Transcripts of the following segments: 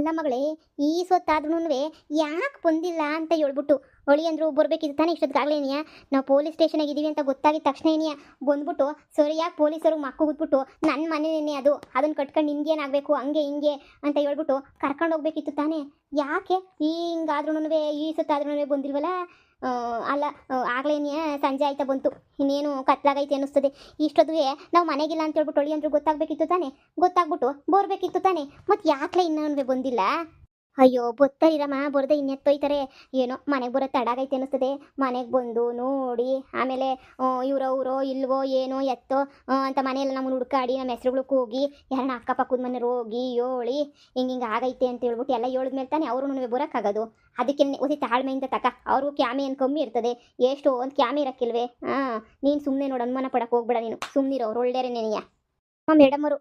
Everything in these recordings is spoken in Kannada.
ಅಲ್ಲ ಮಗಳೇ, ಈ ಸೊತ್ತಾದ್ರೂ ಯಾಕೆ ಬಂದಿಲ್ಲ ಅಂತ ಹೇಳ್ಬಿಟ್ಟು ಅಂದ್ರು ಬರ್ಬೇಕಿತ್ತು ತಾನೇ ಇಷ್ಟೊತ್ತಿಗಾಗ್ಲೇನಿಯ. ನಾವು ಪೊಲೀಸ್ ಸ್ಟೇಷನಾಗ ಇದೀವಿ ಅಂತ ಗೊತ್ತಾಗಿದ ತಕ್ಷಣ ಏನಿಯ ಬಂದ್ಬಿಟ್ಟು ಸರಿಯಾಗಿ ಪೊಲೀಸರು ಮಕ್ಕು ಕೂತ್ಬಿಟ್ಟು ನನ್ನ ಮನೇನೇ ಅದನ್ನ ಕಟ್ಕೊಂಡು ನಿನ್ಗೇನಾಗಬೇಕು ಹಂಗೆ ಹಿಂಗೆ ಅಂತ ಹೇಳ್ಬಿಟ್ಟು ಕರ್ಕೊಂಡು ಹೋಗ್ಬೇಕಿತ್ತು ತಾನೇ. ಯಾಕೆ ಹಿಂಗಾದ್ರೂ ಈ ಸೊತ್ತಾದ್ರೂ ಬಂದಿಲ್ವಲ್ಲ? ಅಲ್ಲ, ಆಗ್ಲೇನಿಯ ಸಂಜೆ ಆಯ್ತಾ ಬಂತು, ಇನ್ನೇನು ಕತ್ಲಾಗೈತೆ ಅನ್ನಿಸ್ತದೆ. ಇಷ್ಟೊತ್ತಿಗೆ ನಾವು ಮನೆಗಿಲ್ಲ ಅಂತ ಹೇಳ್ಬಿಟ್ಟು ಅಂದ್ರು ಗೊತ್ತಾಗಬೇಕಿತ್ತು ತಾನೇ. ಗೊತ್ತಾಗ್ಬಿಟ್ಟು ಬರ್ಬೇಕಿತ್ತು ತಾನೇ. ಮತ್ತು ಯಾಕೆ ಇನ್ನೂ ಬಂದಿಲ್ಲ? ಅಯ್ಯೋ ಬತ್ತಾರಿರಮ್ಮ, ಬರದೆ ಇನ್ನೆತ್ತೊಯ್ತಾರೆ. ಏನೋ ಮನೆಗೆ ಬರೋ ತಡಾಗೈತೆ ಅನ್ನಿಸ್ತದೆ. ಮನೆಗೆ ಬಂದು ನೋಡಿ ಆಮೇಲೆ ಇವರೋ ಇಲ್ವೋ ಏನೋ ಎತ್ತೋ ಅಂತ ಮನೆಯೆಲ್ಲ ನಮ್ಮನ್ನು ಹುಡ್ಕಾಡಿ ನಮ್ಮ ಹೆಸ್ರುಗಳು ಕೂಗಿ ಯಾರನ್ನ ಅಕ್ಕಪಕ್ಕದ ಮನೆಯವ್ರು ಹೋಗಿ ಹೇಳಿ ಹಿಂಗೆ ಆಗೈತೆ ಅಂತ ಹೇಳ್ಬಿಟ್ಟು ಎಲ್ಲ ಹೇಳಿದ್ಮೇಲೆ ತಾನೇ ಅವರು ಬರೋಕ್ಕಾಗೋದು. ಅದಕ್ಕೆ ಒಸಿ ತಾಳ್ಮೆಯಿಂದ ತಕ. ಅವ್ರಿಗೂ ಕ್ಯಾಮೆ ಏನು ಕಮ್ಮಿ ಇರ್ತದೆ, ಎಷ್ಟು ಒಂದು ಕ್ಯಾಮೆ ಇರೋಕ್ಕಿಲ್ವೇ? ನೀನು ಸುಮ್ಮನೆ ನೋಡು, ಅನುಮಾನ ಪಡಕ್ಕೆ ಹೋಗ್ಬೇಡ ನೀನು, ಸುಮ್ಮನಿರೋ. ಅವ್ರು ಒಳ್ಳೆಯರೇ ನೆನೆಯ ಮೇಡಮ್ ಅವರು.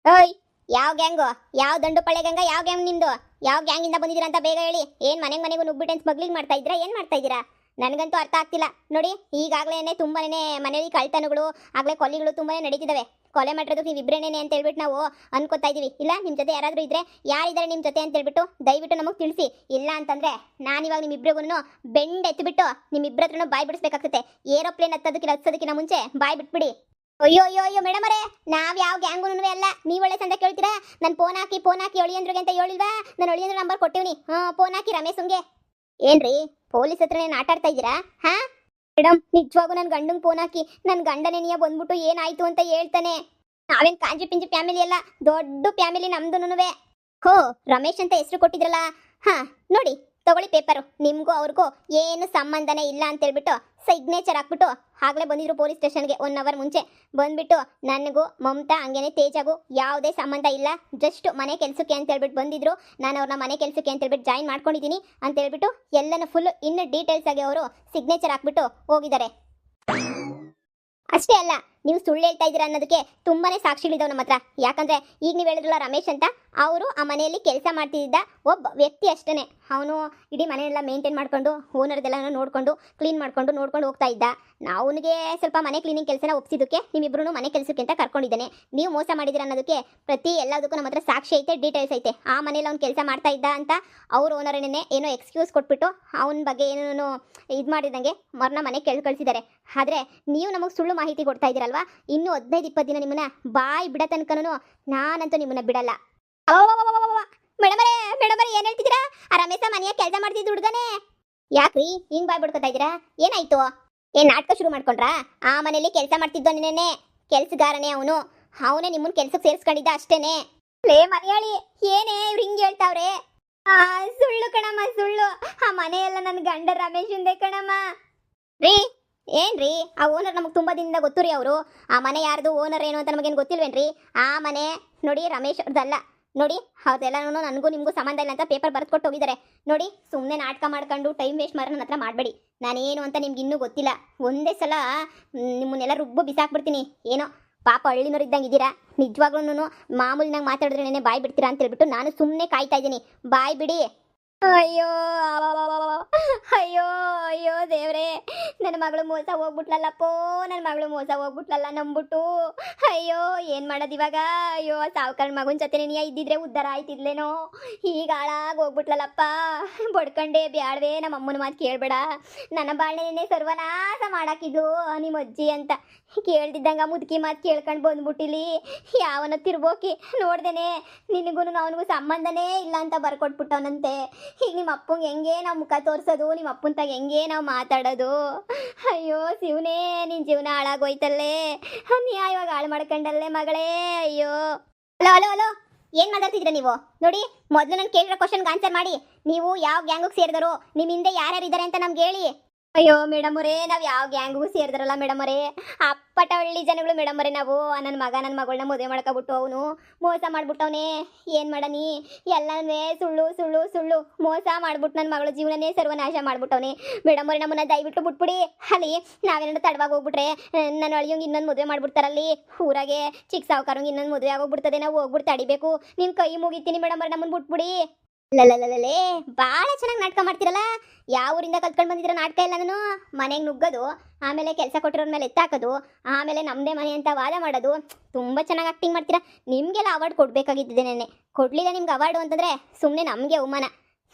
ಓಯ್, ಯಾವ ಗ್ಯಾಂಗು? ಯಾವ ದಂಡು ಪಳ್ಳೆ ಗ್ಯಾಂಗ? ಯಾವ ಗ್ಯಾಂಗ್ ನಿಮ್ದು? ಯಾವ ಗ್ಯಾಂಗಿಂದ ಬಂದಿದ್ದೀರಾ ಅಂತ ಬೇಗ ಹೇಳಿ. ಏನು ಮನೆಗೂ ನುಗ್ಬಿಟ್ಟು ಸ್ಮಗ್ಲಿಂಗ್ ಮಾಡ್ತಾ ಇದ್ದೀರಾ? ಏನು ಮಾಡ್ತಾ ಇದ್ದೀರಾ? ನನಗಂತೂ ಅರ್ಥ ಆಗ್ತಿಲ್ಲ ನೋಡಿ. ಈಗಾಗಲೇ ತುಂಬಾನೇ ಮನೆಯಲ್ಲಿ ಕಳ್ತನಗಳು ಆಗಲೇ ಕೊಲೆಗಳು ತುಂಬಾನೇ ನಡೀತಿದ್ದಾವೆ. ಕೊಲೆ ಮಾಡಿರೋದಕ್ಕೆ ನೀವು ಇಬ್ಬರೇನೇನೆ ಅಂತ ಹೇಳ್ಬಿಟ್ಟು ನಾವು ಅನ್ಕೋತಾ ಇದೀವಿ. ಇಲ್ಲ ನಿಮ್ಮ ಜೊತೆ ಯಾರಾದರೂ ಇದ್ರೆ ಯಾರಿದ್ದಾರೆ ನಿಮ್ಮ ಜೊತೆ ಅಂತ ಹೇಳ್ಬಿಟ್ಟು ದಯವಿಟ್ಟು ನಮಗೆ ತಿಳಿಸಿ. ಇಲ್ಲ ಅಂತಂದ್ರೆ ನಾನಿವಾಗ ನಿಮ್ಮಿಬ್ರಿಗೂ ಬೆಂಡ್ ಎತ್ತಿಬಿಟ್ಟು ನಿಮ್ಮಿಬ್ಬರ ಹತ್ರನೂ ಬಾಯಿ ಬಿಡಿಸ್ಬೇಕಾಗ್ತದೆ. ಏರೋಪ್ಲೇನ್ ಹತ್ತೋದಕ್ಕಿಂತ ಮುಂಚೆ ಬಾಯಿ ಬಿಟ್ಬಿಡಿ. ಅಯ್ಯೋ ಅಯ್ಯೋ ಅಯ್ಯೋ ಮೇಡಮ್ ಅವರೇ, ನಾವ್ ಯಾವ ಗ್ಯಾಂಗು ಅಲ್ಲ. ನೀವು ಒಳ್ಳೆ ಸಂದ ಕೇಳ್ತೀರಾ? ನಾನು ಫೋನ್ ಹಾಕಿ ಒಳಿಯಂದ್ರಿಗೆ ಅಂತ ಹೇಳಿಲ್ವಾ? ನಾನು ಒಳಿಯಂದ್ರ ನಂಬರ್ ಕೊಟ್ಟಿವ್ನಿ. ಫೋನ್ ಹಾಕಿ ರಮೇಶಂಗೆ. ಏನ್ರಿ ಪೊಲೀಸ್ ಹತ್ರನೇ ಆಟ ಆಡ್ತಾ ಇದ್ದೀರಾ? ಹಾ ಮೇಡಮ್, ನಿಜವಾಗೂ ನನ್ನ ಗಂಡಂಗೆ ಫೋನ್ ಹಾಕಿ ನನ್ನ ಗಂಡನೇನಿಯ ಬಂದ್ಬಿಟ್ಟು ಏನಾಯ್ತು ಅಂತ ಹೇಳ್ತಾನೆ. ನಾವೇನು ಕಾಂಜಿ ಪಿಂಜಿ ಫ್ಯಾಮಿಲಿ ಅಲ್ಲ, ದೊಡ್ಡ ಫ್ಯಾಮಿಲಿ ನಮ್ದುನುವೆ. ಹೋ, ರಮೇಶ್ ಅಂತ ಹೆಸರು ಕೊಟ್ಟಿದ್ರಲ್ಲ. ಹಾ ನೋಡಿ, ತಗೊಳ್ಳಿ ಪೇಪರು. ನಿಮಗೂ ಅವ್ರಿಗೂ ಏನು ಸಂಬಂಧನೇ ಇಲ್ಲ ಅಂತ ಹೇಳ್ಬಿಟ್ಟು ಸಿಗ್ನೇಚರ್ ಹಾಕ್ಬಿಟ್ಟು ಆಗಲೇ ಬಂದಿದ್ರು ಪೊಲೀಸ್ ಸ್ಟೇಷನ್ಗೆ 1 ಅವರ್ ಮುಂಚೆ ಬಂದ್ಬಿಟ್ಟು. ನನಗೂ ಮಮತಾ ಹಂಗೇನೆ ತೇಜಾಗೂ ಯಾವುದೇ ಸಂಬಂಧ ಇಲ್ಲ, ಜಸ್ಟ್ ಮನೆ ಕೆಲಸಕ್ಕೆ ಅಂತ ಹೇಳ್ಬಿಟ್ಟು ಬಂದಿದ್ರು. ನಾನು ಅವ್ರನ್ನ ಮನೆ ಕೆಲಸಕ್ಕೆ ಅಂತ ಹೇಳ್ಬಿಟ್ಟು ಜಾಯಿನ್ ಮಾಡ್ಕೊಂಡಿದ್ದೀನಿ ಅಂತ ಹೇಳ್ಬಿಟ್ಟು ಎಲ್ಲನೂ ಫುಲ್ ಇನ್ನು ಡೀಟೇಲ್ಸ್ ಆಗಿ ಅವರು ಸಿಗ್ನೇಚರ್ ಹಾಕ್ಬಿಟ್ಟು ಹೋಗಿದ್ದಾರೆ. ಅಷ್ಟೇ ಅಲ್ಲ, ನೀವು ಸುಳ್ಳು ಹೇಳ್ತಾ ಇದ್ದೀರಾ ಅನ್ನೋದಕ್ಕೆ ತುಂಬಾನೇ ಸಾಕ್ಷಿಗಳಿದಾವೆ ನಮ್ಮ ಹತ್ರ. ಯಾಕಂದ್ರೆ ಈಗ ನೀವು ಹೇಳಿದ್ರಲ್ಲ ರಮೇಶ್ ಅಂತ, ಅವರು ಆ ಮನೆಯಲ್ಲಿ ಕೆಲಸ ಮಾಡ್ತಿದ್ದ ಒಬ್ಬ ವ್ಯಕ್ತಿ ಅಷ್ಟೇ. ಅವನು ಇಡೀ ಮನೆಯೆಲ್ಲ ಮೇಂಟೈನ್ ಮಾಡ್ಕೊಂಡು ಓನರ್ದೆಲ್ಲ ನೋಡ್ಕೊಂಡು ಕ್ಲೀನ್ ನೋಡ್ಕೊಂಡು ಹೋಗ್ತಾ ಇದ್ದ. ಅವನಿಗೆ ಸ್ವಲ್ಪ ಮನೆ ಕ್ಲೀನಿಂಗ್ ಕೆಲಸನ ಒಪ್ಸಿದ್ದಕ್ಕೆ ನಿಮ್ಮಿಬ್ರು ಮನೆ ಕೆಲಸಕ್ಕೆ ಅಂತ ಕರ್ಕೊಂಡಿದ್ದಾನೆ. ನೀವು ಮೋಸ ಮಾಡಿದಿರ ಅನ್ನೋದಕ್ಕೆ ಪ್ರತಿ ಎಲ್ಲದಕ್ಕೂ ನಮ್ಮ ಹತ್ರ ಸಾಕ್ಷಿ ಐತೆ, ಡೀಟೇಲ್ಸ್ ಐತೆ. ಆ ಮನೇಲಿ ಅವ್ನು ಕೆಲಸ ಮಾಡ್ತಾ ಇದ್ದ ಅಂತ ಅವ್ರ ಓನರನ್ನೇ ಏನೋ ಎಕ್ಸ್ಕ್ಯೂಸ್ ಕೊಟ್ಬಿಟ್ಟು ಅವನ ಬಗ್ಗೆ ಏನೋ ಇದು ಮಾಡಿದಂಗೆ ಮರಣ ಮನೆ ಕಳಿಸಿದ್ದಾರೆ. ಆದರೆ ನೀವು ನಮಗೆ ಸುಳ್ಳು ಮಾಹಿತಿ ಕೊಡ್ತಾ ಇದ್ದೀರಲ್ವಾ? ಇನ್ನು 15-20 ದಿನ ನಿಮ್ಮನ್ನ ಬಾಯಿ ಬಿಡ ತನಕನೂ ನಾನಂತೂ ನಿಮ್ಮನ್ನ ಬಿಡಲ್ಲ. ಮೇಡಮರೇ ಏನ್ ಹೇಳ್ತಿದ್ದೀರಾ? ಆ ರಮೇಶ ಮನೆಯ ಕೆಲಸ ಮಾಡ್ತಿದ್ದ ಹುಡುಗನೇ. ಯಾಕ್ರಿ ಹಿಂಗ್ ಬಾಯ್ ಬಿಡ್ಕೊತಾ ಇದ್ದೀರಾ? ಏನಾಯ್ತು? ಏನ್ ನಾಟಕ ಶುರು ಮಾಡ್ಕೊಂಡ್ರಾ? ಆ ಮನೇಲಿ ಕೆಲಸ ಮಾಡ್ತಿದ್ದವನೇನೆ, ಕೆಲ್ಸಗಾರನೇ ಅವನೇ ನಿಮ್ಮನ್ನ ಕೆಲ್ಸಕ್ಕೆ ಸೇರಿಸ್ಕೊಂಡಿದ್ದ ಅಷ್ಟೇನೆ. ಲೇ ಮನೆಯಾಳಿ, ಏನೇ ಇವ್ರು ಹಿಂಗೆ ಹೇಳ್ತಾವ್ರೆ? ಸುಳ್ಳು ಕಣಮ್ಮ, ಸುಳ್ಳು. ಆ ಮನೆಯೆಲ್ಲ ನನ್ನ ಗಂಡ ರಮೇಶಂದೇ ಕಣಮ್ಮ. ರೀ ಏನ್ರಿ, ಆ ಓನರ್ ನಮಗೆ ತುಂಬಾ ದಿನದಿಂದ ಗೊತ್ತು ರೀ. ಅವರು ಆ ಮನೆ ಯಾರ್ದು ಓನರ್ ಏನು ಅಂತ ನಮಗೇನು ಗೊತ್ತಿಲ್ವೇನ್ರಿ? ಆ ಮನೆ ನೋಡಿ ರಮೇಶ್ ಅವ್ರದ್ದಲ್ಲ ನೋಡಿ. ಅದೆಲ್ಲನೂ ನನಗೂ ನಿಮಗೂ ಸಂಬಂಧ ಇಲ್ಲ ಅಂತ ಪೇಪರ್ ಬರೆದು ಕೊಟ್ಟು ಹೋಗಿದ್ದಾರೆ ನೋಡಿ. ಸುಮ್ಮನೆ ನಾಟಕ ಮಾಡ್ಕೊಂಡು ಟೈಮ್ ವೇಸ್ಟ್ ಮಾಡಿ ನನ್ನ ಹತ್ರ ಮಾಡಬೇಡಿ. ನಾನೇನು ಅಂತ ನಿಮ್ಗೆ ಇನ್ನೂ ಗೊತ್ತಿಲ್ಲ. ಒಂದೇ ಸಲ ನಿಮ್ಮನ್ನೆಲ್ಲ ರುಬ್ಬು ಬಿಸಾಕ್ಬಿಡ್ತೀನಿ. ಏನೋ ಪಾಪ ಹಳ್ಳಿನವ್ರು ಇದ್ದಂಗೆ ಇದ್ದೀರಾ. ನಿಜವಾಗ್ಲೂ ಮಾಮೂಲಿನಾಗ ಮಾತಾಡಿದ್ರೆ ಬಾಯಿ ಬಿಡ್ತೀರಾ ಅಂತ ಹೇಳ್ಬಿಟ್ಟು ನಾನು ಸುಮ್ಮನೆ ಕಾಯ್ತಾ ಇದ್ದೀನಿ. ಬಾಯಿ ಬಿಡಿ. ಅಯ್ಯೋ ಅಯ್ಯೋ ಅಯ್ಯೋ ದೇವ್ರೆ, ನನ್ನ ಮಗಳು ಮೋಸ ಹೋಗ್ಬಿಟ್ಲಲ್ಲಪ್ಪೋ, ನನ್ನ ಮಗಳು ಮೋಸ ಹೋಗ್ಬಿಟ್ಲಲ್ಲ ನಂಬಿಟ್ಟು. ಅಯ್ಯೋ ಏನು ಮಾಡೋದು ಇವಾಗ? ಅಯ್ಯೋ ಸಾವುಕಾರ ಮಗನ ಜೊತೆ ನೀ ಇದ್ದಿದ್ರೆ ಉದ್ಧಾರ ಆಯ್ತಿದ್ಲೇನೋ. ಈಗ ಹಾಳಾಗಿ ಹೋಗ್ಬಿಟ್ಲಲ್ಲಪ್ಪ. ಬಡ್ಕಂಡೆ ಬ್ಯಾಡ್ವೆ, ನಮ್ಮ ಅಮ್ಮನ ಮಾತು ಕೇಳಬೇಡ, ನನ್ನ ಬಾಳ್ನೆನೇ ಸರ್ವನಾಶ ಮಾಡಾಕಿದ್ದು ನಿಮ್ಮ ಅಜ್ಜಿ ಅಂತ ಕೇಳ್ದಿದ್ದಂಗ ಮುದುಕಿ ಮಾತು ಕೇಳ್ಕೊಂಡು ಬಂದ್ಬಿಟ್ಟಿಲಿ. ಯಾವನ ತಿರ್ಬೋಕಿ ನೋಡ್ದೇನೆ ನಿನಗೂ ಅವನಿಗೂ ಸಂಬಂಧನೇ ಇಲ್ಲ ಅಂತ ಬರ್ಕೊಟ್ಬಿಟ್ಟವನಂತೆ. ಈಗ ನಿಮ್ಮ ಅಪ್ಪಂಗೆ ಹೆಂಗೆ ನಾವು ಮುಖ ತೋರಿಸೋದು, ನಿಮ್ಮ ಅಪ್ಪಂತಾಗ ಹೆಂಗೆ ನಾವು ಮಾತಾಡೋದು? ಅಯ್ಯೋ ಶಿವನೇ, ನಿನ್ನ ಜೀವನ ಹಾಳಾಗೋಯ್ತಲ್ಲೇ. ನೀ ಇವಾಗ ಹಾಳು ಮಾಡ್ಕೊಂಡಲ್ಲೇ ಮಗಳೇ. ಅಯ್ಯೋ ಹಲೋ ಹಲೋ ಹಲೋ, ಏನು ಮಾತಾಡ್ತಿದ್ದೀರಾ ನೀವು? ನೋಡಿ, ಮೊದಲು ನಾನು ಕೇಳಿರೋ ಕ್ವಶನ್ಗೆ ಆನ್ಸರ್ ಮಾಡಿ. ನೀವು ಯಾವ ಗ್ಯಾಂಗಿಗೆ ಸೇರಿದರು, ನಿಮ್ಮ ಹಿಂದೆ ಯಾರ್ಯಾರಿದ್ದಾರೆ ಅಂತ ನಮ್ಗೆ ಹೇಳಿ. ಅಯ್ಯೋ ಮೇಡಮ್ ಅವರೇ, ನಾವು ಯಾವ ಗ್ಯಾಂಗಿಗೂ ಸೇರಿದ್ರಲ್ಲ ಮೇಡಮ್ ಅವರೇ. ಅಪ್ಪಟ ಹಳ್ಳಿ ಜನಗಳು ಮೇಡಮ್ ಅವರೇ ನಾವು. ನನ್ನ ಮಗಳನ್ನ ಮದುವೆ ಮಾಡ್ಕೊಬಿಟ್ಟು ಅವನು ಮೋಸ ಮಾಡ್ಬಿಟ್ಟವನೇ. ಏನು ಮಾಡನಿ, ಎಲ್ಲನೇ ಸುಳ್ಳು ಸುಳ್ಳು ಸುಳ್ಳು ಮೋಸ ಮಾಡ್ಬಿಟ್ಟು ನನ್ನ ಮಗಳ ಜೀವನನೇ ಸರ್ವನಾಶ ಮಾಡ್ಬಿಟ್ಟವನೇ. ಮೇಡಮ್ ಅವರೇ, ನಮ್ಮನ್ನ ದಯವಿಟ್ಟು ಬಿಟ್ಬಿಡಿ. ಅಲ್ಲಿ ನಾವೇನಾದ್ರು ತಡವಾಗಿ ಹೋಗ್ಬಿಟ್ರೆ ನನ್ನ ಅಳಿಯೋಂಗೆ ಇನ್ನೊಂದು ಮದುವೆ ಮಾಡ್ಬಿಡ್ತಾರಲ್ಲಿ ಊರಾಗೆ. ಚಿಕ್ಕ ಸಾವುಕಾರಂಗೆ ಇನ್ನೊಂದು ಮದುವೆ ಆಗೋಗ್ಬಿಡ್ತದೆ. ನಾವು ಹೋಗ್ಬಿಟ್ಟು ತಡಿಬೇಕು. ನಿಮ್ಮ ಕೈ ಮುಗಿತೀನಿ ಮೇಡಮ್ ಅವರೇ, ನಮ್ಮನ್ನು ಬಿಟ್ಬಿಡಿ. ಲಲಲಲೇ, ಭಾಳ ಚೆನ್ನಾಗಿ ನಾಟಕ ಮಾಡ್ತಿರಲ್ಲ. ಯಾವ ಊರಿಂದ ಕಲ್ತ್ಕೊಂಡು ಬಂದಿದ್ರ ನಾಟಕ ಎಲ್ಲ? ನಾನು ಮನೆಗೆ ನುಗ್ಗೋದು, ಆಮೇಲೆ ಕೆಲಸ ಕೊಟ್ಟಿರೋರ ಮೇಲೆ ಎತ್ತಾಕೋದು, ಆಮೇಲೆ ನಮ್ಮದೇ ಮನೆ ಅಂತ ವಾದ ಮಾಡೋದು. ತುಂಬ ಚೆನ್ನಾಗಿ ಆಕ್ಟಿಂಗ್ ಮಾಡ್ತೀರಾ. ನಿಮಗೆಲ್ಲ ಅವಾರ್ಡ್ ಕೊಡಬೇಕಾಗಿದ್ದಿದೆ ನೆನ್ನೆ. ಕೊಡಲಿಲ್ಲ ನಿಮ್ಗೆ ಅವಾರ್ಡು ಅಂತಂದರೆ ಸುಮ್ಮನೆ ನಮಗೆ ಅವಮಾನ.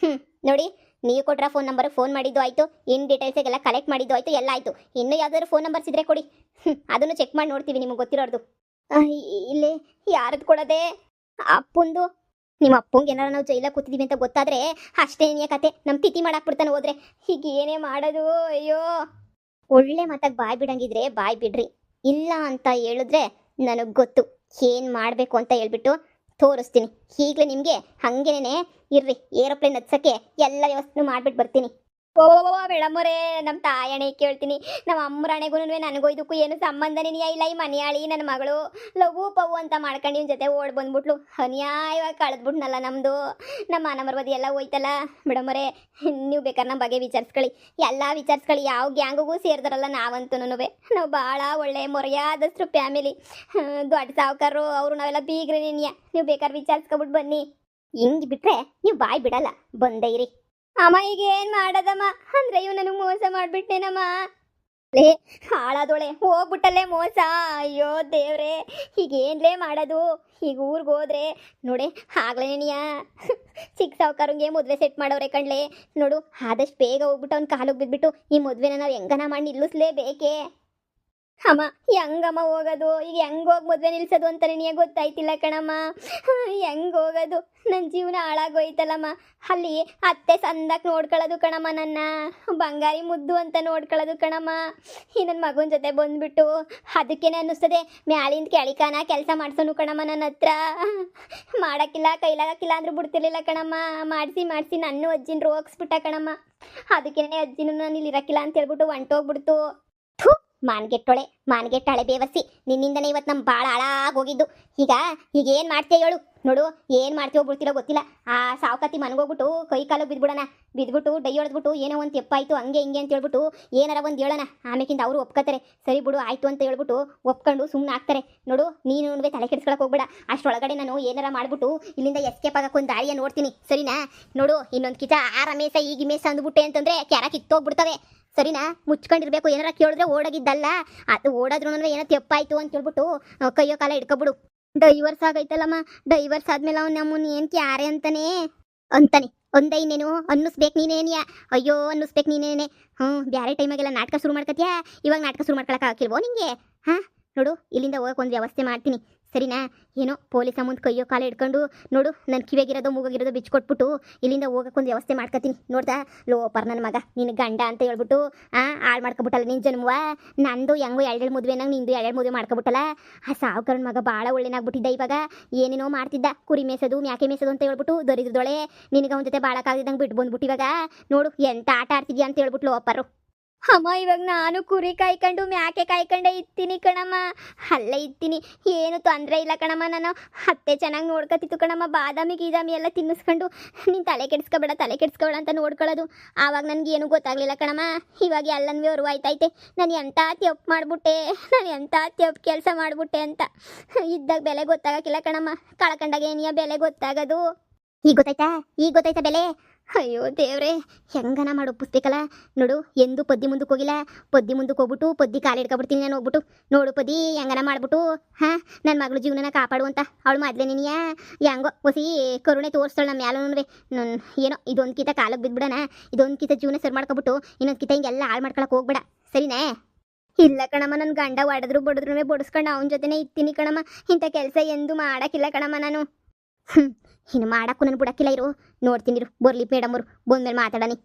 ನೋಡಿ, ನೀವು ಕೊಟ್ಟರೆ ಫೋನ್ ನಂಬರ್ ಫೋನ್ ಮಾಡಿದ್ದು ಆಯಿತು, ಇನ್ ಡೀಟೇಲ್ಸಿಗೆಲ್ಲ ಕಲೆಕ್ಟ್ ಮಾಡಿದ್ದು ಆಯಿತು, ಎಲ್ಲ ಆಯಿತು. ಇನ್ನೂ ಯಾವುದಾದ್ರು ಫೋನ್ ನಂಬರ್ಸ್ ಇದ್ರೆ ಕೊಡಿ, ಅದನ್ನು ಚೆಕ್ ಮಾಡಿ ನೋಡ್ತೀವಿ ನಿಮಗೆ ಗೊತ್ತಿರೋರ್ದು. ಇಲ್ಲಿ ಯಾರದ್ದು ಕೊಡೋದೆ? ಅಪ್ಪಂದು. ನಿಮ್ಮ ಅಪ್ಪಂಗೆ ಏನಾರ ನಾವು ಜೈಲಾಗ ಕೂತಿದ್ದೀವಿ ಅಂತ ಗೊತ್ತಾದ್ರೆ ಅಷ್ಟೇ ನಿಯ ಕತೆ. ನಮ್ಮ ತಿಥಿ ಮಾಡಾಕ್ಬಿಡ್ತಾನೆ ಹೋದ್ರೆ. ಈಗ ಏನೇ ಮಾಡೋದು? ಅಯ್ಯೋ, ಒಳ್ಳೆ ಮಾತಾಗಿ ಬಾಯ್ ಬಿಡಂಗಿದ್ರೆ ಬಾಯ್ ಬಿಡ್ರಿ, ಇಲ್ಲ ಅಂತ ಹೇಳಿದ್ರೆ ನನಗೆ ಗೊತ್ತು ಏನು ಮಾಡಬೇಕು ಅಂತ ಹೇಳ್ಬಿಟ್ಟು ತೋರಿಸ್ತೀನಿ. ಈಗಲೇ ನಿಮಗೆ ಹಂಗೇನೆ ಇರ್ರಿ, ಏರೋಪ್ಲೇನ್ ಹತ್ಸಕ್ಕೆ ಎಲ್ಲ ವ್ಯವಸ್ಥೆ ಮಾಡಿಬಿಟ್ಟು ಬರ್ತೀನಿ. ಓ ಮೇಡಮ್ಮರೇ, ನಮ್ಮ ತಾಯಣೆ ಕೇಳ್ತೀನಿ. ನಮ್ಮ ಅಮ್ಮರಾಣೆಗೂ ನನಗೂ ಇದಕ್ಕೂ ಏನು ಸಂಬಂಧನೇ ಇಲ್ಲ. ಈ ಮನೆಯಾಳಿ ನನ್ನ ಮಗಳು ಲಘು ಪವು ಅಂತ ಮಾಡ್ಕೊಂಡು ಇವ್ನ ಜೊತೆ ಓಡ್ ಬಂದ್ಬಿಟ್ಲು. ಅನ್ಯಾಯವಾಗಿ ಕಳೆದ್ಬಿಟ್ನಲ್ಲ ನಮ್ಮದು. ನಮ್ಮ ಮನಮರ್ವದಿ ಎಲ್ಲ ಹೋಯ್ತಲ್ಲ. ಮೇಡಮ್ಮರೇ, ನೀವು ಬೇಕಾದ್ರೆ ನಮ್ಮ ಬಗ್ಗೆ ವಿಚಾರಿಸ್ಕೊಳ್ಳಿ, ಎಲ್ಲ ವಿಚಾರಿಸ್ಕೊಳ್ಳಿ. ಯಾವ ಗ್ಯಾಂಗಿಗೂ ಸೇರಿದಾರಲ್ಲ ನಾವಂತೂ. ನಾವು ಭಾಳ ಒಳ್ಳೆ ಮರ್ಯಾದಸ್ರು ಫ್ಯಾಮಿಲಿ. ದೊಡ್ಡ ಸಾವುಕಾರರು ಅವರು, ನಾವೆಲ್ಲ ಬೀಗ್ರೇನೇನಿಯ. ನೀವು ಬೇಕಾದ್ರೆ ವಿಚಾರಿಸ್ಕೊಬಿಟ್ಟು ಬನ್ನಿ. ಹಿಂಗೆ ಬಿಟ್ರೆ ನೀವು ಬಾಯ್ ಬಿಡಲ್ಲ, ಬಂದೇ ಇರಿ. ಅಮ್ಮ ಈಗ ಏನು ಮಾಡೋದಮ್ಮ? ಅಂದರೆ ಇವ್ ನನಗೆ ಮೋಸ ಮಾಡಿಬಿಟ್ಟೇನಮ್ಮ. ಲೇ ಹಾಳಾದೋಳೆ, ಹೋಗ್ಬಿಟ್ಟಲ್ಲೇ ಮೋಸ. ಅಯ್ಯೋ ದೇವ್ರೆ, ಈಗೇನ್ಲೇ ಮಾಡೋದು? ಈಗ ಊರಿಗೆ ಹೋದ್ರೆ ನೋಡೆ ಆಗ್ಲೇನಿಯಾ ಚಿಕ್ಕ ಸಾವುಕಾರಂಗೆ ಮದುವೆ ಸೆಟ್ ಮಾಡೋರೆ ಕಣ್ಲೆ. ನೋಡು, ಆದಷ್ಟು ಬೇಗ ಹೋಗ್ಬಿಟ್ಟು ಅವ್ನ ಕಾಲಿಗೆ ಬಿದ್ದುಬಿಟ್ಟು ಈ ಮದುವೆನ ನಾವು ಹೆಂಗನ ಮಾಡಿ ನಿಲ್ಲಿಸ್ಲೇಬೇಕೇ. ಅಮ್ಮ ಹೆಂಗಮ್ಮ ಹೋಗೋದು? ಈಗ ಹೆಂಗೆ ಹೋಗಿ ಮದುವೆ ನಿಲ್ಸೋದು ಅಂತ ನನಗೆ ಗೊತ್ತಾಯ್ತಿಲ್ಲ ಕಣಮ್ಮ. ಹೆಂಗೆ ಹೋಗೋದು? ನನ್ನ ಜೀವನ ಹಾಳಾಗೋಯ್ತಲ್ಲಮ್ಮ. ಅಲ್ಲಿ ಅತ್ತೆ ಸಂದಕ್ಕೆ ನೋಡ್ಕೊಳ್ಳೋದು ಕಣಮ್ಮ, ನನ್ನ ಬಂಗಾರಿ ಮುದ್ದು ಅಂತ ನೋಡ್ಕೊಳ್ಳೋದು ಕಣಮ್ಮ. ಈ ನನ್ನ ಮಗನ ಜೊತೆ ಬಂದುಬಿಟ್ಟು ಅದಕ್ಕೇನೆ ಅನ್ನಿಸ್ತದೆ ಮ್ಯಾಲಿಂದ ಕೆಳಿಕಾನ ಕೆಲಸ ಮಾಡ್ಸೋನು ಕಣಮ್ಮ. ನನ್ನ ಹತ್ರ ಮಾಡೋಕ್ಕಿಲ್ಲ, ಕೈಲಾಗಕ್ಕಿಲ್ಲ ಅಂದ್ರೂ ಬಿಡ್ತಿರ್ಲಿಲ್ಲ ಕಣಮ್ಮ. ಮಾಡಿಸಿ ನನ್ನ ಅಜ್ಜಿನ ರೋಗಿಸ್ಬಿಟ್ಟ ಕಣಮ್ಮ. ಅದಕ್ಕೇನೆ ಅಜ್ಜಿನೂ ನಾನು ಇಲ್ಲಿ ಇರೋಕ್ಕಿಲ್ಲ ಅಂತ ಹೇಳ್ಬಿಟ್ಟು ಹೊಂಟೋಗ್ಬಿಡ್ತು. ಮಾನ್ಗೆಟ್ಟೊಳೆ, ಮಾನ್ಗೆಟ್ಟಾಳೆ ಬೇವಸಿ. ನಿನ್ನಿಂದನೇ ಇವತ್ತು ನಮ್ಮ ಭಾಳ ಹಾಳಾಗೋಗಿದ್ದು. ಈಗ ಏನು ಮಾಡ್ತೀಯ ಹೇಳು? ನೋಡು, ಏನು ಮಾಡ್ತೀವೋ ಬಿಡ್ತಿರೋ ಗೊತ್ತಿಲ್ಲ. ಆ ಸಾವುಕತ್ತಿ ಮನ್ಗೋಗ್ಬಿಟ್ಟು ಕೈ ಕಾಲು ಬಿದ್ಬಿಟ್ಟು ಡೈ ಹೊಡೆದ್ಬಿಟ್ಟು ಏನೋ ಒಂದು ತೆಪ್ಪಾಯಿತು ಹಂಗೆ ಹಿಂಗೆ ಅಂತ ಹೇಳ್ಬಿಟ್ಟು ಏನಾರ ಒಂದು ಹೇಳೋಣ. ಆಮೇಕಿಂದ ಅವರು ಒಪ್ಕೋತಾರೆ. ಸರಿ ಬಿಡು ಆಯಿತು ಅಂತ ಹೇಳ್ಬಿಟ್ಟು ಒಪ್ಕೊಂಡು ಸುಮ್ಮನೆ ಆಗ್ತಾರೆ. ನೋಡು, ನೀನು ತಲೆ ಕೆಡಿಸ್ಕೊಳಕ್ಕೆ ಹೋಗ್ಬೇಡ. ಅಷ್ಟೊಳಗಡೆ ನಾನು ಏನಾರ ಮಾಡ್ಬಿಟ್ಟು ಇಲ್ಲಿಂದ ಎಸ್ಕೇಪ್ ಆಗಕ್ಕೆ ಒಂದು ದಾರಿಯ ನೋಡ್ತೀನಿ, ಸರಿನಾ? ನೋಡು, ಇನ್ನೊಂದು ಕಿಚ ಆ ರಮೇಶ ಈಗ ಮೇಸ ಅಂದ್ಬಿಟ್ಟೆ ಅಂತಂದರೆ ಕ್ಯಾರ ಕಿತ್ತೋಗ್ಬಿಡ್ತವೆ, ಸರಿನಾ? ಮುಚ್ಕೊಂಡಿರ್ಬೇಕು. ಏನಾರ ಕೇಳಿದ್ರೆ ಓಡೋಗಿದ್ದಲ್ಲ, ಅದು ಓಡಾದ್ರೂ ಏನೋ ತೆಪ್ಪಾಯಿತು ಅಂತ ಹೇಳ್ಬಿಟ್ಟು ಕೈಯೋ ಕಾಲ ಹಿಡ್ಕೊಬಿಡು. ಡೈವರ್ಸ್ ಆಗೈತಲ್ಲಮ್ಮ. ಡೈವರ್ಸ್ ಆದ್ಮೇಲೆ ಅವ್ನು ನಮ್ಮನ್ನ ಏನು ಕ್ಯಾರೆ ಅಂತಾನೆ ಒಂದೇ. ಇನ್ನೇನು ಅನ್ನಿಸ್ಬೇಕು ನೀನೇನಿಯಾ? ಅಯ್ಯೋ ಅನ್ನಿಸ್ಬೇಕು ನೀನೇನೆ. ಬೇರೆ ಟೈಮಾಗೆಲ್ಲ ನಾಟಕ ಶುರು ಮಾಡ್ಕತ್ಯಾ, ಇವಾಗ ನಾಟಕ ಶುರು ಮಾಡ್ಕೊಳಕ್ಕೆ ಹಾಕಿಲ್ವೋ ನಿಂಗೆ? ನೋಡು, ಇಲ್ಲಿಂದ ಹೋಗಕ್ಕೆ ಒಂದು ವ್ಯವಸ್ಥೆ ಮಾಡ್ತೀನಿ, ಸರಿನಾ? ಏನೋ ಪೊಲೀಸ ಮುಂದೆ ಕೈಯೋ ಕಾಲ ಹಿಡ್ಕೊಂಡು ನೋಡು, ನನ್ನ ಕಿವಿಯಾಗಿರೋದು ಮೂಗಾಗಿರೋದು ಬಿಚ್ಕೊಟ್ಬಿಟ್ಟು ಇಲ್ಲಿಂದ ಹೋಗಕ್ಕೆ ಒಂದು ವ್ಯವಸ್ಥೆ ಮಾಡ್ಕೊತೀನಿ. ನೋಡ್ದಾ ಲೋಪರ್ ನನ್ನ ಮಗ, ನಿನ್ನ ಗಂಡ ಅಂತ ಹೇಳ್ಬಿಟ್ಟು ಹಾಳು ಮಾಡ್ಕೊಬಿಟ್ಟಲ್ಲ ನಿನ್ನ ಜನ್ಮವ. ನಂದು ಹೆಂಗೋ ಎರಡೆರಡು ಮದುವೆ ನಂಗೆ ನಿಂದು ಎರಡೆರಡು ಮದುವೆ ಮಾಡ್ಕೊಬಿಟ್ಟಲ್ಲ. ಆ ಸಾವುಕಾರನ ಮಗ ಭಾಳ ಒಳ್ಳೆನಾಗ್ಬಿಟ್ಟಿದ್ದ. ಇವಾಗ ಏನೇನೋ ಮಾಡ್ತಿದ್ದ, ಕುರಿ ಮೇಸೋದು ಮ್ಯಾಕೆ ಮೇಸೋದು ಅಂತ ಹೇಳ್ಬಿಟ್ಟು ದರಿದ್ರದೊಳೆ. ನಿನಗೆ ಅವನ ಜೊತೆ ಬಾಳಕ್ಕಾಗಿದ್ದಂಗೆ ಬಿಟ್ಟು ಬಂದ್ಬಿಟ್ಟು ಇವಾಗ ನೋಡು ಎಂತ ಆಟ ಆಡ್ತಿದ್ಯಾ ಅಂತ ಹೇಳ್ಬಿಟ್ಟು ಲೋಪರು. ಅಮ್ಮ ಇವಾಗ ನಾನು ಕುರಿ ಕಾಯ್ಕೊಂಡು ಮ್ಯಾಕೆ ಕಾಯ್ಕೊಂಡೆ ಇರ್ತೀನಿ ಕಣಮ್ಮ. ಅಲ್ಲೇ ಇರ್ತೀನಿ, ಏನು ತೊಂದರೆ ಇಲ್ಲ ಕಣಮ್ಮ. ನಾನು ಅತ್ತೆ ಚೆನ್ನಾಗಿ ನೋಡ್ಕೊತಿತ್ತು ಕಣಮ್ಮ. ಬಾದಾಮಿ ಗೀದಾಮಿ ಎಲ್ಲ ತಿನ್ನಿಸ್ಕೊಂಡು ನೀನು ತಲೆ ಕೆಡಿಸ್ಕೊಬೇಡ ಅಂತ ನೋಡ್ಕೊಳ್ಳೋದು. ಆವಾಗ ನನಗೇನು ಗೊತ್ತಾಗಲಿಲ್ಲ ಕಣಮ್ಮ. ಇವಾಗ ಎಲ್ಲನೂ ಅವ್ರು ಆಯ್ತೈತೆ. ನಾನು ಎಂಥ ತಪ್ಪು ಮಾಡಿಬಿಟ್ಟೆ, ನಾನು ಎಂಥ ತಪ್ಪು ಕೆಲಸ ಮಾಡಿಬಿಟ್ಟೆ ಅಂತ ಇದ್ದಾಗ ಬೆಲೆ ಗೊತ್ತಾಗಕ್ಕಿಲ್ಲ ಕಣಮ್ಮ. ಕಳ್ಕೊಂಡಾಗ ಏನಿಯ ಬೆಲೆ ಗೊತ್ತಾಗೋದು? ಈಗ ಗೊತ್ತಾಯ್ತಾ ಬೆಲೆ? ಅಯ್ಯೋ ದೇವ್ರೆ, ಹೆಂಗನ ಮಾಡಿ ಒಪ್ಪಿಸ್ಬೇಕಲ್ಲ. ನೋಡು, ಎಂದು ಪದ್ದಿ ಮುಂದಕ್ಕೆ ಹೋಗಿಲ್ಲ. ಪದ್ದಿ ಮುಂದಕ್ಕೆ ಹೋಗ್ಬಿಟ್ಟು ಪದ್ದಿ ಕಾಲು ಹಿಡ್ಕೊಬಿಡ್ತೀನಿ ನಾನು ಹೋಗ್ಬಿಟ್ಟು. ನೋಡು ಪದ್ದಿ ಹೆಂಗನ ಮಾಡ್ಬಿಟ್ಟು ನನ್ನ ಮಗಳು ಜೀವನನ ಕಾಪಾಡುವಂತ ಅವಳು ಮೊದಲೇ ನೀನಿಯಾ ಹೆಂಗೋ ಹೊಸಿ ಕರುಣೆ ತೋರಿಸ್ತಾಳೆ ನಮ್ಮ ಮ್ಯಾಲೂ. ಏನೋ ಇದೊಂದು ಕಿತ ಕಾಲಕ್ಕೆ ಬಿದ್ಬಿಡೋಣ, ಇದೊಂದು ಕಿತ ಜೀವನ ಸರಿ ಮಾಡ್ಕೊಬಿಟ್ಟು ಇನ್ನೊಂದು ಕಿತ ಹಿಂಗೆಲ್ಲ ಹಾಳು ಮಾಡ್ಕೊಳಕ್ಕೆ ಹೋಗ್ಬೇಡ, ಸರಿನಾ? ಇಲ್ಲ ಕಣಮ್ಮ, ನನ್ನ ಗಂಡ ಹೊಡೆದ್ರು ಬಡಿಸ್ಕೊಂಡು ಅವನ ಜೊತೆನೇ ಇರ್ತೀನಿ ಕಣಮ್ಮ. ಇಂಥ ಕೆಲಸ ಎಂದು ಮಾಡೋಕ್ಕಿಲ್ಲ ಕಣಮ್ಮ ನಾನು. ಇನ್ನು ಮಾಡಕ್ಕೂ ನಾನು ಬಿಡಕ್ಕಿಲ್ಲ. ಇರು ನೋಡ್ತೀನಿ, ಇರು ಬರ್ಲಿ ಮೇಡಮ್ಮರು ಬಂದ್ಮೇಲೆ ಮಾತಾಡನಿ.